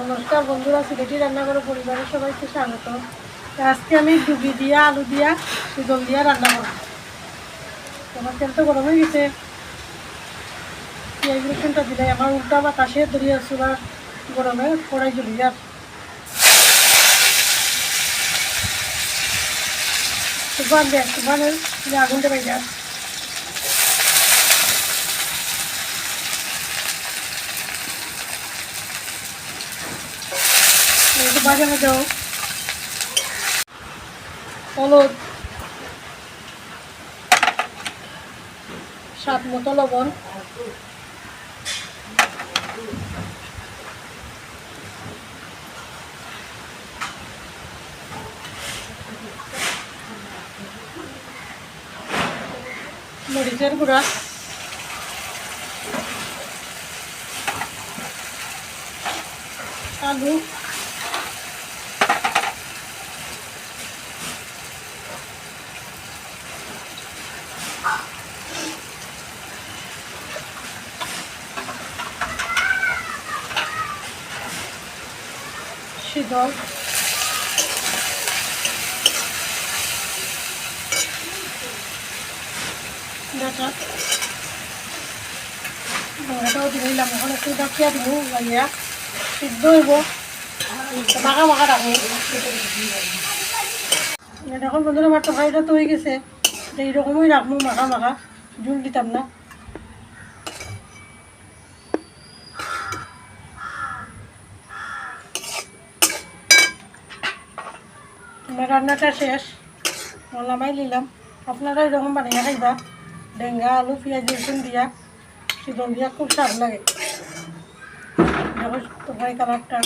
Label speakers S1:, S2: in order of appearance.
S1: নমস্কার বন্ধুরা, সিলেটি রান্নাঘর পরিবারের সবাইকে স্বাগত। আজকে আমি ডুবি দিয়া আলু দিয়া শীতল দিয়া রান্না করব। আমার তেল তো গরম হয়ে গেছে, পেঁয়াজ রসুনটা দিলে আমার উল্টা বাতাসে ধরিয়ে চুলার গরমে কড়াই জ্বলি আর সুপার দেয় সুপারের আগুনটা পাই যায়। বাজে মধ্যেও হলুদ, স্বাদ মতো লবণ, মরিচের গুঁড়া, আলু, শীতল, ডাটা বড়াটাও দিয়ে দিলাম। এখন একটু ডাকিয়া দিব, লাগিয়া সিদ্ধ হইব, মাখা মাখা রাখবো। এখন বন্ধুরা আমার তরকারিটা তো হয়ে গেছে, এইরকমই রাখবো, মাখা মাখা, ঝুল দিতাম না। আমার রান্নাটা শেষ, নামাই নিলাম। আপনারা এরকম বানিয়ে খাইবা, ডেঙ্গা আলু পেঁয়াজ রসুন দিয়া শীতল দিয়া, খুব স্বাদ লাগে। দেখো তরকারি কালারটা।